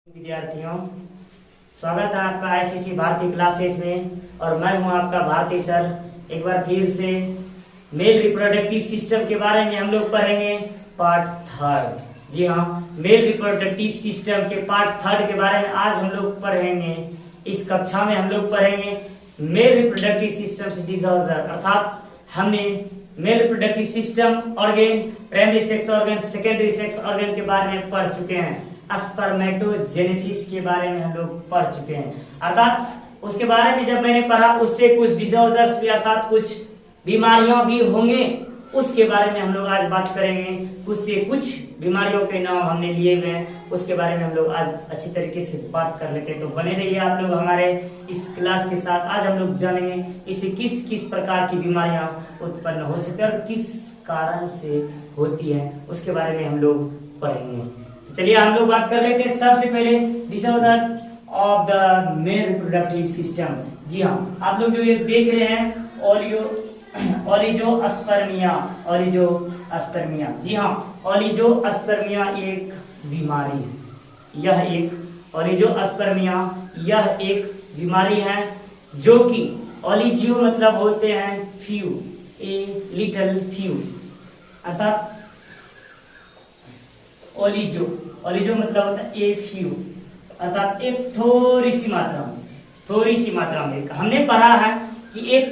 विद्यार्थियों, स्वागत है आपका आईसीसी भारती क्लासेस में। और मैं हूं आपका भारती सर। एक बार फिर से मेल रिप्रोडक्टिव सिस्टम के बारे में हम लोग पढ़ेंगे, पार्ट थर्ड। जी हाँ, मेल रिप्रोडक्टिव सिस्टम के पार्ट थर्ड के बारे में आज हम लोग पढ़ेंगे। इस कक्षा में हम लोग पढ़ेंगे मेल रिप्रोडक्टिव सिस्टम डिसऑर्डर, अर्थात हमने mail reproductive system organ, primary sex organ, secondary sex organ के बारे में पढ़ चुके हैं। स्पर्मेटोजेनेसिस के बारे में हम लोग पढ़ चुके हैं, अर्थात उसके बारे में जब मैंने पढ़ा उससे कुछ डिसऑर्डर्स भी अर्थात कुछ बीमारियां भी होंगे, उसके बारे में हम लोग आज बात करेंगे। कुछ बीमारियों के नाम हमने लिए हुए हैं, उसके बारे में हम लोग आज अच्छी तरीके से बात कर लेते हैं। तो बने रहिए आप लोग हमारे इस क्लास के साथ। आज हम लोग जानेंगे इससे किस किस प्रकार की बीमारियां उत्पन्न हो सकती है और किस कारण से होती है, उसके बारे में हम लोग पढ़ेंगे। चलिए हम लोग बात कर लेते हैं। सबसे पहले disorder of the male reproductive system. जी हाँ, आप लोग जो ये देख रहे हैं ओलिगोस्पर्मिया। जी हाँ, ओलिगोस्पर्मिया एक बीमारी है। यह एक बीमारी है जो कि ओलिजियो मतलब होते हैं फ्यू, ए लिटिल फ्यू, अर्थात ओलिजो मतलब होता है ए फ्यू, अर्थात एक थोड़ी सी मात्रा में। हमने पढ़ा है कि एक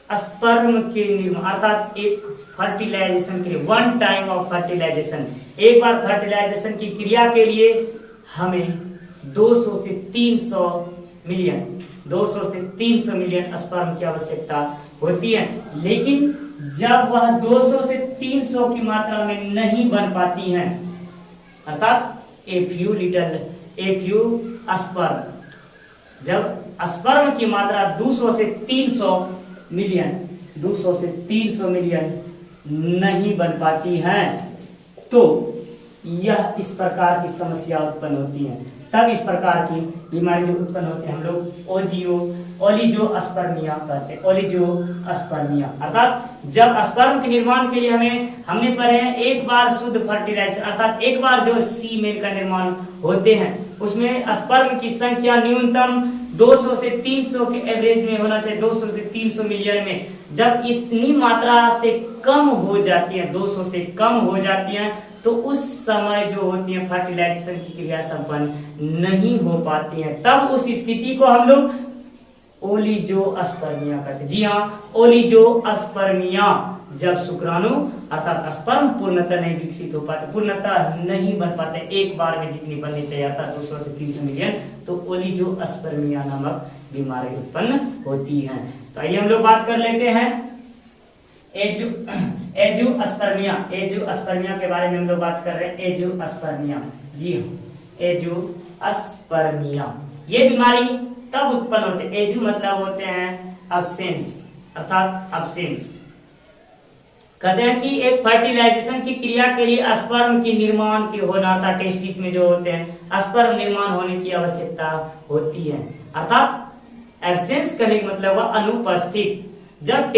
स्पर्म के निर्माण अर्थात एक फर्टिलाइजेशन के लिए, वन टाइम ऑफ फर्टिलाइजेशन, एक बार फर्टिलाइजेशन की क्रिया के लिए हमें 200 से 300 मिलियन स्पर्म की आवश्यकता होती है। लेकिन जब वह 200 से 300 की मात्रा में नहीं बन पाती हैं, अर्थात ए फ्यू स्पर्म, जब स्पर्म की मात्रा 200 से 300 मिलियन नहीं बन पाती है, तो यह इस प्रकार की समस्या उत्पन्न होती है। तब इस प्रकार की बीमारी जो उत्पन्न होती है हम लोग ओलिगोस्पर्मिया कहते हैं। ओलिगोस्पर्मिया अर्थात जब स्पर्म के निर्माण के लिए हमने पढ़े हैं एक बार शुद्ध फर्टिलाइजेशन, अर्थात एक बार जो फीमेल का निर्माण होते हैं उसमें स्पर्म की संख्या न्यूनतम 200 से 300 के एवरेज में होना चाहिए, 200 से 300 मिलियन में। जब इतनी मात्रा से कम हो जाती है, 200 से कम हो जाती है, तो उस समय जो होती है फर्टिलाइजेशन की क्रिया संपन्न नहीं हो पाती है। तब उस स्थिति को हम लोग ओलिगोस्पर्मिया कहते हैं। जी हाँ, ओलिगोस्पर्मिया, जब शुक्राणु अर्थात स्पर्म पूर्णतः नहीं विकसित हो पाते, पूर्णतः नहीं बन पाते एक बार में जितनी बननी चाहिए, अर्थात 200 से 300 मिलियन, तो ओलिगोस्पर्मिया नामक बीमारी उत्पन्न होती है। तो आइए हम लोग बात कर लेते हैं एंजियोस्पर्मिया के बारे में हम लोग बात कर रहे हैं। एंजियोस्पर्मिया, जी हाँ, एंजियोस्पर्मिया ये बीमारी तब उत्पन्न होते, एंजियो मतलब होते हैं अब्सेंस, अर्थात अब्सेंस। कहते हैं कि एक फर्टिलाइजेशन की क्रिया के लिए स्पर्म की निर्माण की होना, अर्थात टेस्टिस में जो होते हैं स्पर्म निर्माण होने की आवश्यकता होती है, अर्थात एब्सेंस करने का मतलब हुआ अनुपस्थित। जब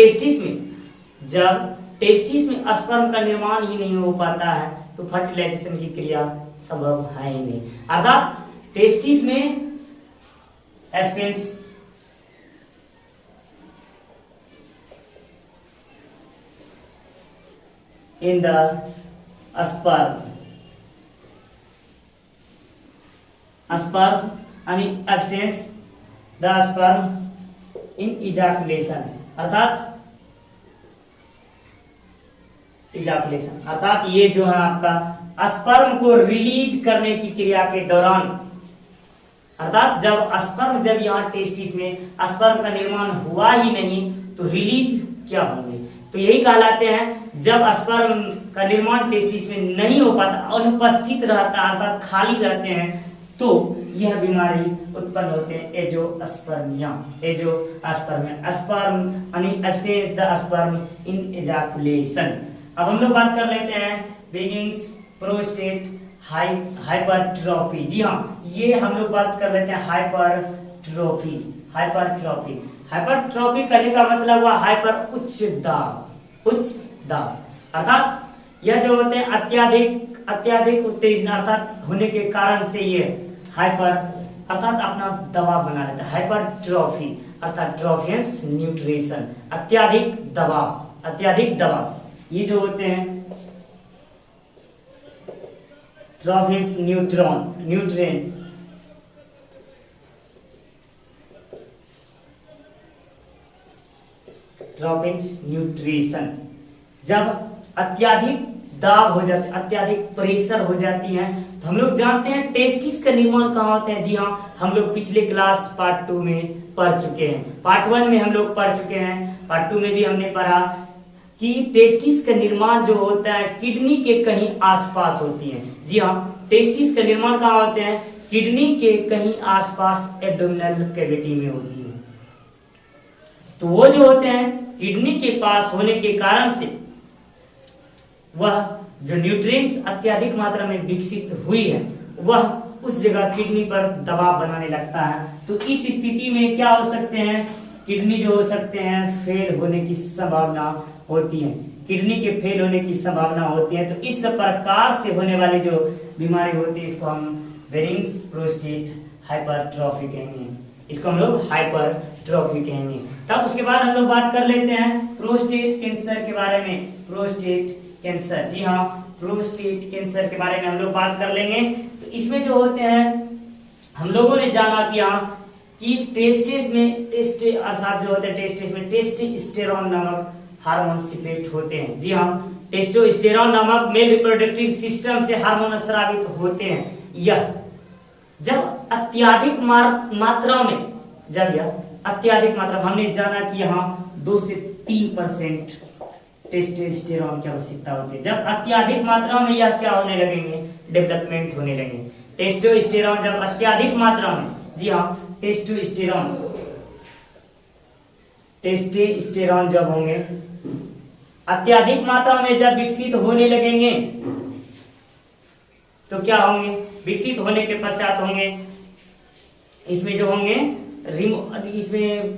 टेस्टिस में स्पर्म का निर्माण ही नहीं हो पाता है तो फर्टिलाइजेशन की क्रिया संभव है ही नहीं, अर्थात टेस्टिस में absence in the sperm and absence the sperm in ejaculation, अर्थात ये जो है आपका स्पर्म को रिलीज करने की क्रिया के दौरान, अर्थात जब यहाँ टेस्टिस में स्पर्म का निर्माण हुआ ही नहीं तो रिलीज क्या होंगे, तो यही कहलाते हैं जब स्पर्म का निर्माण टेस्टिस में नहीं हो पाता, अनुपस्थित रहता, अर्थात खाली रहते हैं, तो यह बीमारी उत्पन्न होते हैं एंजियोस्पर्मिया। स्पर्म यानी absence the sperm in ejaculation. अब हम लोग बात कर लेते हैं बिगिंस प्रोस्टेट हाइपरट्रॉफी। जी हाँ, ये हम लोग बात कर लेते हैं हाइपरट्रॉफी करने का मतलब हुआ हाइपर, उच्च दाब, अर्थात यह जो होते हैं अत्याधिक उत्तेजना अर्थात होने के कारण से ये हाइपर अर्थात अपना दबाव बना लेता है, हाइपरट्रॉफी अर्थात ट्रॉफियस न्यूट्रिशन, अत्यधिक दबाव, अत्यधिक दबाव। ये जो होते हैं ट्रॉफियस न्यूट्रिएंट ट्रॉफिक न्यूट्रिशन, जब अत्यधिक दाब हो जाती, अत्यधिक प्रेशर हो जाती है, तो हम लोग जानते हैं टेस्टिस का निर्माण कहाँ होता है। जी हाँ, हम लोग पिछले क्लास पार्ट 2 में पढ़ चुके हैं, पार्ट 1 में हम लोग पढ़ चुके हैं, पार्ट 2 में भी हमने पढ़ा कि टेस्टिस का निर्माण जो होता है किडनी के कहीं आसपास होती है। जी हाँ, टेस्टिस का निर्माण कहाँ होते हैं, किडनी के कहीं आसपास एब्डोमिनल कैविटी में होती है। तो वो जो होते हैं किडनी के पास होने के कारण से वह जो न्यूट्रिएंट्स अत्यधिक मात्रा में विकसित हुई है वह उस जगह किडनी पर दबाव बनाने लगता है। तो इस स्थिति में क्या हो सकते हैं, किडनी जो हो सकते हैं फेल होने की संभावना होती है, किडनी के फेल होने की संभावना होती है। तो इस प्रकार से होने वाली जो बीमारी होती है इसको हम बेरिंग्स प्रोस्टेट हाइपरट्रॉफी कहेंगे, इसको हम लोग हाइपरट्रॉफी कहेंगे। तब उसके बाद हम लोग बात कर लेते हैं प्रोस्टेट कैंसर के बारे में, प्रोस्टेट कैंसर। जी हाँ, प्रोस्टेट कैंसर के बारे में हम लोग बात कर लेंगे। तो इसमें जो होते हैं हम लोगों ने जाना कि हाँ कि टेस्टिस में अर्थात जो होते हैं टेस्टिस में टेस्टोस्टेरोन नामक हार्मोन सिक्रेट होते हैं। जी हाँ, टेस्टोस्टेरोन नामक मेल रिप्रोडक्टिव सिस्टम से हार्मोन स्रावित होते हैं। यह जब अत्यधिक मात्रा में, जब यह अत्यधिक मात्रा, हमने जाना कि यहाँ 2 से 3% टेस्टोस्टेरोन की आवश्यकता होती है। जब अत्यधिक मात्रा में यह क्या होने लगेंगे, डेवलपमेंट होने लगेंगे। टेस्टोस्टेरोन जब अत्यधिक मात्रा में, जी हाँ, टेस्टोस्टेरोन जब होंगे अत्यधिक मात्रा में जब विकसित होने लगेंगे तो क्या होंगे, विकसित होने के पश्चात होंगे इसमें जो होंगे इसमें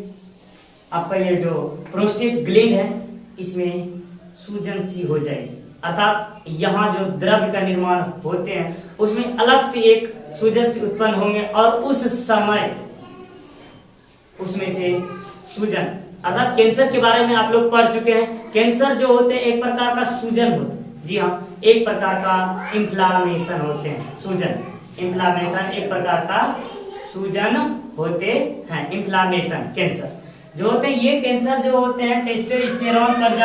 आपका ये जो प्रोस्टेट ग्लैंड है इसमें सूजन सी हो जाएगी, अर्थात यहाँ जो द्रव्य का निर्माण होते हैं उसमें अलग से एक सूजन सी उत्पन्न होंगे और उस समय उसमें से सूजन, अर्थात कैंसर के बारे में आप लोग पढ़ चुके हैं। कैंसर जो होते हैं एक प्रकार का सूजन होता है। जी हाँ, एक प्रकार का इन्फ्लामेशन होते हैं, सूजन, इन्फ्लामेशन एक प्रकार का सूजन होते हैं, इन्फ्लामेशन कैंसर जो होते हैं। ये कैंसर जो होते हैं टेस्टोस्टेरोन पर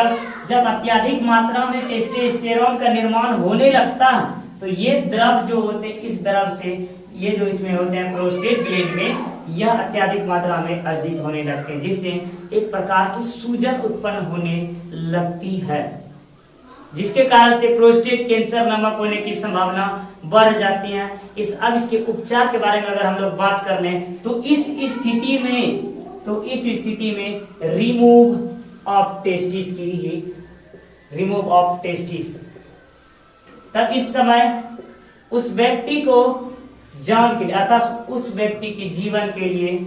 जब अत्यधिक मात्रा में टेस्टोस्टेरोन का निर्माण होने लगता है तो ये द्रव जो होते हैं, इस द्रव से ये जो इसमें होते हैं प्रोस्टेट ग्लैंड में, यह अत्यधिक मात्रा में अर्जित होने लगते हैं, जिससे एक प्रकार की सूजन उत्पन्न होने लगती है, जिसके कारण से प्रोस्टेट कैंसर नामक होने की संभावना बढ़ जाती है। अब इसके उपचार के बारे में अगर हम लोग बात कर लें तो इस स्थिति में रिमूव ऑफ टेस्टिस, तब इस समय उस व्यक्ति को जान के लिए अर्थात उस व्यक्ति के जीवन के लिए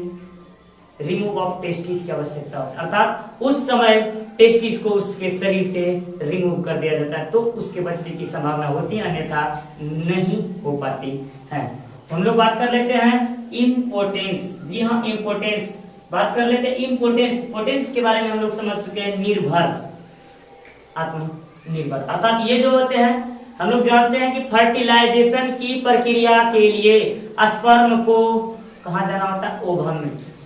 रिमूव ऑफ टेस्टिस की आवश्यकता होती है, अर्थात उस समय टेस्टिस को उसके शरीर से रिमूव कर दिया जाता है तो उसके बचने की संभावना होती है, अन्यथा नहीं हो पाती है। हम लोग बात कर लेते हैं इम्पोर्टेंस। जी हाँ, इम्पोर्टेंस बात कर लेते हैं। इम्पोर्टेंस के बारे में हम लोग समझ चुके हैं, आत्मनिर्भर, अर्थात ये जो होते हैं हम लोग जानते हैं कि फर्टिलाइजेशन की प्रक्रिया के लिए स्पर्म को कहाँ जाना होता है,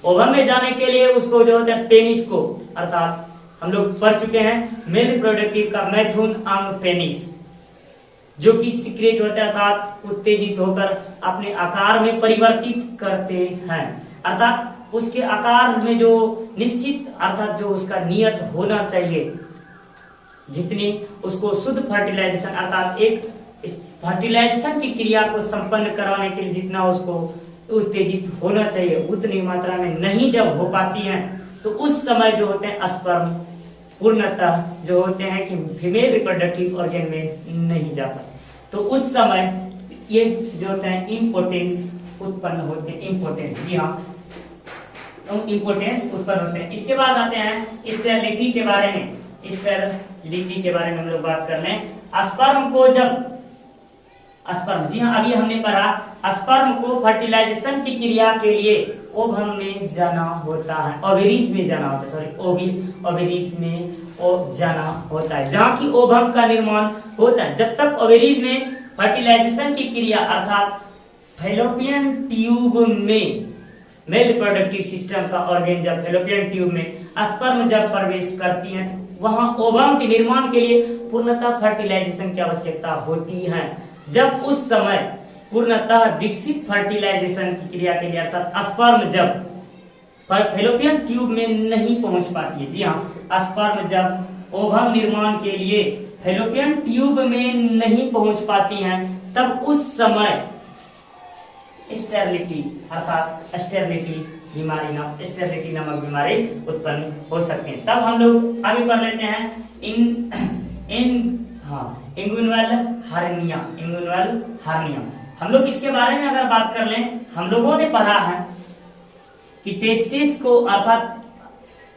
ओवम में जाने के लिए उसको जो होता है पेनिस को, अर्थात हम लोग पढ़ चुके हैं मेल रिप्रोडक्टिव का मैथुन अंग पेनिस जो कि सीक्रेट होता है, अर्थात उत्तेजित होकर अपने आकार में परिवर्तित करते हैं, अर्थात उसके आकार में जो निश्चित अर्थात जो उसका नियत होना चाहिए, जितनी उसको शुद्ध फर्टिलाइजेशन अर्थात एक फर्टिलाइजेशन की क्रिया को संपन्न करवाने के लिए जितना उसको उत्तेजित होना चाहिए उतनी मात्रा में नहीं जब हो पाती हैं तो उस समय जो होते हैं स्पर्म पूर्णतः जो होते हैं कि फीमेल रिप्रोडक्टिव ऑर्गन में नहीं जा पाते, तो उस समय ये जो होते हैं इम्पोर्टेंस उत्पन्न होते हैं। इम्पोर्टेंस, जी हाँ, इम्पोर्टेंस उत्पन्न होते हैं। इसके बाद आते हैं स्टेरिलिटी के बारे में। स्टेरिलिटी के बारे में हम लोग बात कर लें। स्पर्म को जब स्पर्म, जी हाँ, अभी हमने पढ़ा स्पर्म को फर्टिलाइजेशन की क्रिया के लिए ओवम में जाना होता है, ओवरीज में जाना होता है, सॉरी ओवरीज में जाना होता है, जहाँ की ओवम का निर्माण होता है। जब तक ओवरीज में फर्टिलाइजेशन की क्रिया अर्थात फैलोपियन ट्यूब में मेल रिप्रोडक्टिव सिस्टम का ऑर्गन जब फैलोपियन ट्यूब में स्पर्म जब प्रवेश करती है, वहां ओवम के निर्माण के लिए पूर्णतः फर्टिलाइजेशन की आवश्यकता होती है। जब उस समय पूर्णतः विकसित फर्टिलाइजेशन की क्रिया के लिए अर्थात स्पर्म जब फैलोपियन ट्यूब में नहीं पहुंच पाती है, जी हाँ, स्पर्म जब ओवम निर्माण के लिए फैलोपियन ट्यूब में नहीं पहुंच पाती हैं, तब उस समय स्टेरिलिटी अर्थात स्टेरिलिटी नामक बीमारी उत्पन्न हो सकते हैं। तब हम लोग आगे पढ़ लेते हैं इंगुइनल हार्निया। हम लोग इसके बारे में अगर बात कर लें, हम लोगों ने पढ़ा है कि टेस्टिस को अर्थात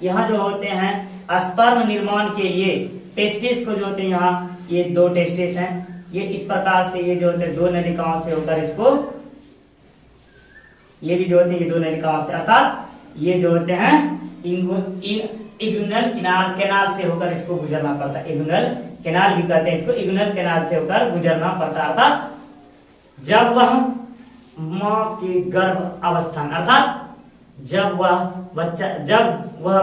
यहाँ जो होते हैं स्पर्म निर्माण के लिए टेस्टिस को जो होते हैं, यहाँ ये दो टेस्टिस हैं, ये इस प्रकार से ये जो होते हैं दो नलिकाओं से होकर इसको, ये भी जो होते हैं ये दो नलिकाओं से अर्थात ये जो होते हैं इग्यूनल कैनाल से होकर इसको गुजरना पड़ता है। इग्यूनल कैनाल भी कहते हैं इसको, इग्यूनल कैनाल से होकर गुजरना पड़ता है। अर्थात जब वह मां के गर्भ अवस्था में अर्थात जब वह बच्चा जब वह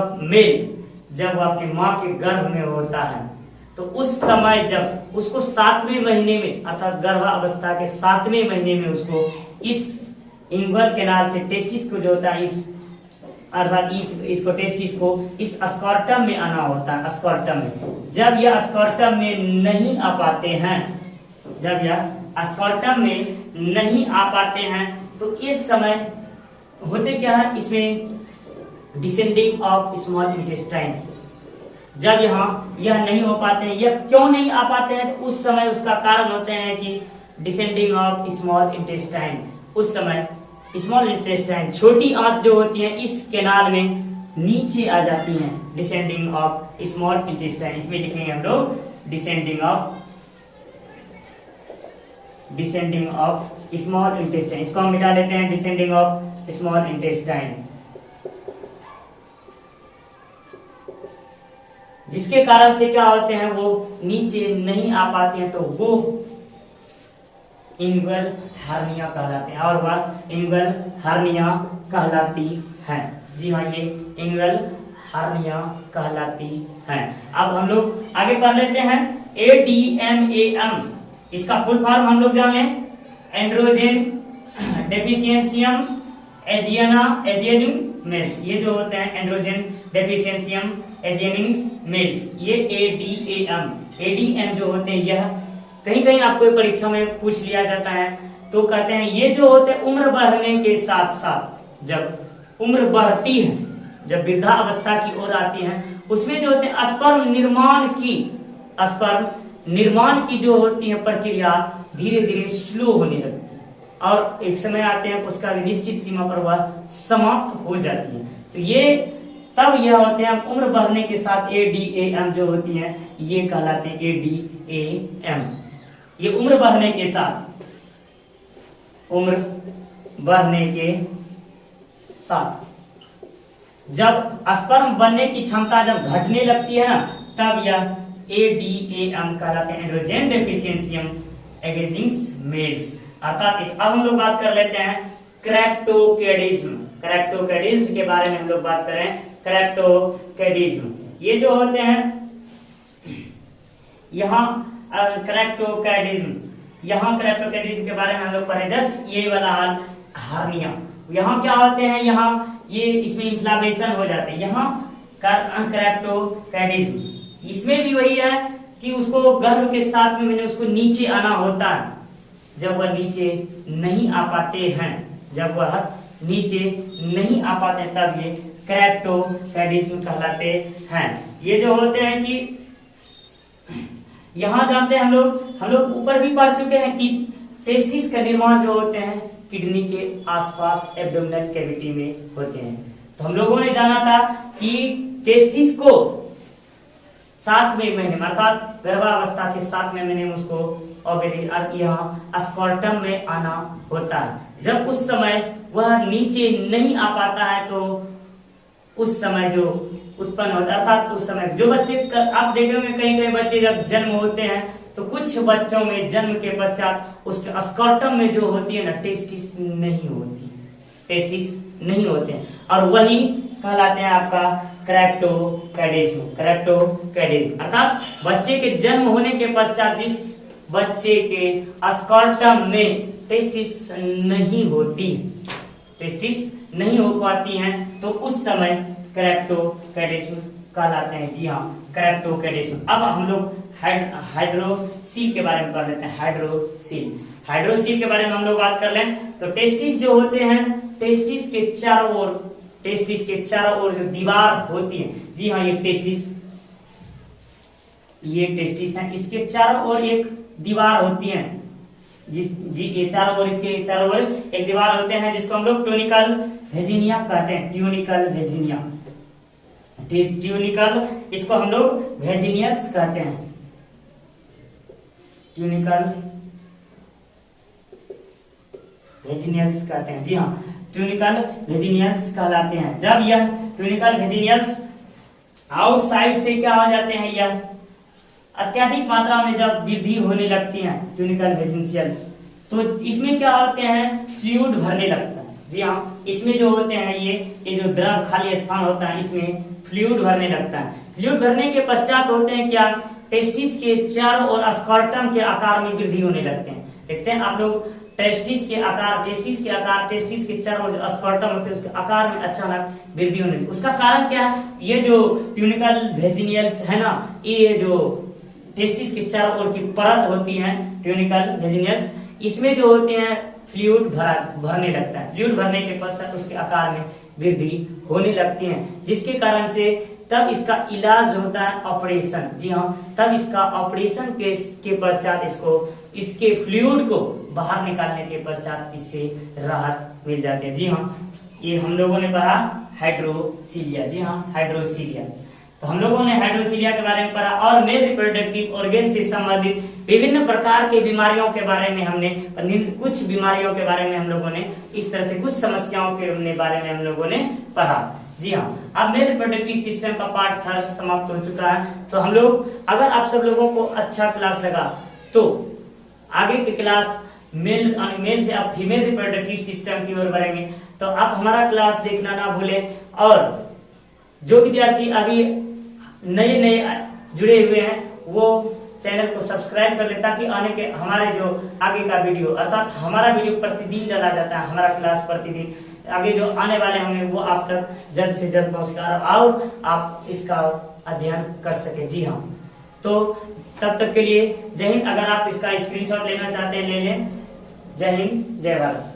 अपनी मां के गर्भ में होता है, तो उस समय जब उसको 7वें महीने में अर्थात गर्भावस्था के 7वें महीने में उसको इस इंगुइनल कैनाल से टेस्टिस को जो होता है इस अर्थात इसको टेस्टिस को इस स्कॉर्टम में आना होता है। स्कॉर्टम में जब यह स्कॉर्टम में नहीं आ पाते हैं, जब यह स्कॉर्टम में नहीं आ पाते हैं, तो इस समय होते क्या है, इसमें डिसेंडिंग ऑफ स्मॉल इंटेस्टाइन, जब यहाँ यह नहीं हो पाते हैं, यह क्यों नहीं आ पाते हैं, तो उस समय उसका कारण होते हैं कि डिसेंडिंग ऑफ स्मॉल इंटेस्टाइन, उस समय स्मॉल इंटेस्टाइन छोटी आंत जो होती है इस कैनाल में नीचे आ जाती हैं। डिसेंडिंग ऑफ स्मॉल इंटेस्टाइन, इसमें लिखेंगे हम लोग डिसेंडिंग ऑफ स्मॉल इंटेस्टाइन, इसको हम मिटा लेते हैं, डिसेंडिंग ऑफ स्मॉल इंटेस्टाइन, जिसके कारण से क्या होते हैं वो नीचे नहीं आ पाते हैं, तो वो इंगुइनल हार्निया कहलाते हैं, और वह इंगुइनल हार्निया कहलाती हैं। जी हाँ, ये इंगुइनल हार्निया कहलाती हैं। अब हम लोग आगे पढ़ लेते हैं ADMAM, इसका फुल फॉर्म हम लोग जान लें, एंड्रोजन डेफिशिएंसियम एजियनिम मेल्स, ये जो होते हैं एंड्रोजन डेफिशिएंसियम एजियनिम मेल्स, ये ADM जो होते हैं, यह कहीं कहीं आपको परीक्षा में पूछ लिया जाता है, तो कहते हैं ये जो होते हैं उम्र बढ़ने के साथ साथ, जब उम्र बढ़ती है, जब वृद्धा अवस्था की ओर आती है, उसमें जो होते हैं स्पर्म निर्माण की जो होती है प्रक्रिया धीरे धीरे स्लो होने लगती है, और एक समय आते हैं उसका भी निश्चित सीमा पर वह समाप्त हो जाती है। तो ये तब यह होते हैं उम्र बढ़ने के साथ ADAM जो होती है ये कहलाते हैं ADAM। ये उम्र बढ़ने के साथ जब स्पर्म बनने की क्षमता जब घटने लगती है ना, तब यह ADAM कहलाते हैं, एंड्रोजन डेफिशिएंसियम एजियनिम मेल्स। अर्थात अब हम लोग बात कर लेते हैं क्रेप्टोकेडिज्म के बारे में हम लोग बात करें। क्रेप्टोकेडिज्म ये जो होते हैं यहाँ क्रेप्टोकेडिज्म के बारे में हम लोग पढ़े जस्ट, ये वाला हाल हार्निया, यहाँ क्या होते हैं, यहाँ ये इसमें इन्फ्लामेशन हो जाते हैं, यहाँ क्रेप्टोकेडिज्म, इसमें भी वही है कि उसको गर्भ के 7वें महीने उसको नीचे आना होता है, जब वह नीचे नहीं आ पाते हैं, तब ये क्रेप्टोकेडिज्म कहलाते हैं। ये जो होते हैं कि यहाँ जानते हैं हम लोग ऊपर भी पढ़ चुके हैं कि टेस्टिस का निर्माण जो होते हैं किडनी के आसपास एब्डोमिनल कैविटी में होते हैं। तो हम लोगों ने जाना था कि टेस्टिस को 7वें महीने में अर्थात गर्भावस्था के 7वें महीने में उसको ओवेरी और यहाँ स्कॉर्टम में आना होता है। जब उस समय वह नीचे नहीं आ पाता है तो उस समय जो उत्पन्न होता है, अर्थात उस समय जो बच्चे आप देखेंगे कई कई बच्चे जब जन्म होते हैं तो कुछ बच्चों में जन्म के पश्चात उसके स्कॉर्टम में जो होती है ना टेस्टिस नहीं होती, टेस्टिस नहीं होते हैं और वही कहलाते हैं आपका क्रेप्टोकैडिज्म। क्रेप्टोकैडिज्म अर्थात बच्चे के जन्म होने के पश्चात जिस बच्चे के स्कॉर्टम में टेस्टिस नहीं होती, टेस्टिस नहीं हो पाती हैं तो उस समय क्रेप्टोकैडिज्म कहलाते हैं। जी हाँ, क्रेप्टोकैडिज्म। अब हम लोग हाइड्रोसील के बारे में पढ़ लेते हैं। हाइड्रोसील के बारे में हम लोग बात कर लें तो टेस्टिस जो होते हैं, टेस्टिस के चारों ओर जो दीवार होती है, जी हाँ ये टेस्टिस है, इसके चारों ओर एक दीवार होती है, इसके चारों ओर एक दीवार होते हैं जिसको हम लोग ट्यूनिकल वेजिनिया कहते हैं। ट्यूनिकल इसको हम लोग वेजिनियस कहते हैं। ट्यूनिकल वेजिनियस कहते हैं। जी हाँ, ट्यूनिकल वेजिनियस कहलाते हैं। जब यह ट्यूनिकल वेजिनियस आउटसाइड से क्या हो जाते हैं, यह अत्यधिक मात्रा में जब वृद्धि होने लगती है ट्यूनिकल वेजिनियस, तो इसमें क्या होते हैं, फ्लूइड भरने लगता है। जी हाँ, इसमें जो होते हैं ये जो द्रव खाली स्थान होता है इसमें फ्लूइड भरने लगता है। फ्लूइड भरने के पश्चात होते हैं क्या, टेस्टिस के चारों ओर स्कॉर्टम के आकार में वृद्धि होने लगते हैं। देखते हैं आप लोग टेस्टिस के चारों ओर जो स्कॉर्टम होते हैं उसके आकार में अचानक वृद्धि होने लगती है। उसका कारण क्या है, ये जो ट्यूनिकल वेजिनियस है ना, ये जो टेस्टिस के चारों ओर की परत होती है ट्यूनिकल वेजिनियस, इसमें जो होते हैं फ्लूइड भरने लगता है। फ्लूइड भरने के पश्चात उसके आकार में वृद्धि होने लगती है, जिसके कारण से तब इसका इलाज होता है ऑपरेशन। जी हाँ, तब इसका ऑपरेशन के पश्चात इसके फ्लूइड को बाहर निकालने के पश्चात इससे राहत मिल जाती है। जी हाँ, ये हम लोगों ने पढ़ा हाइड्रोसीलिया। जी हाँ, हाइड्रोसीलिया। तो हम लोगों ने हाइड्रोसीलिया के बारे में पढ़ा और मेल रिप्रोडक्टिव ऑर्गन से संबंधित विभिन्न प्रकार के बीमारियों के बारे में हमने, कुछ बीमारियों के बारे में हम लोगों ने इस तरह से कुछ समस्याओं के बारे में हम लोगों ने पढ़ा। जी हाँ, अब मेल रिप्रोडक्टिव सिस्टम का पार्ट 3 समाप्त हो चुका है। तो हम लोग, अगर आप सब लोगों को अच्छा क्लास लगा तो आगे के क्लास मेल से आप फीमेल रिप्रोडक्टिव सिस्टम की ओर बढ़ेंगे। तो आप हमारा क्लास देखना ना भूलें और जो विद्यार्थी अभी नए जुड़े हुए हैं वो चैनल को सब्सक्राइब कर ले, ताकि हमारे जो आगे का वीडियो, अर्थात हमारा वीडियो प्रतिदिन डाला जाता है, हमारा क्लास प्रतिदिन, आगे जो आने वाले होंगे वो आप तक जल्द से जल्द पहुंचेगा और आप इसका अध्ययन कर सके। जी हाँ, तो तब तक के लिए जय हिंद। अगर आप इसका स्क्रीनशॉट लेना चाहते हैं ले लें। जय हिंद, जय भारत।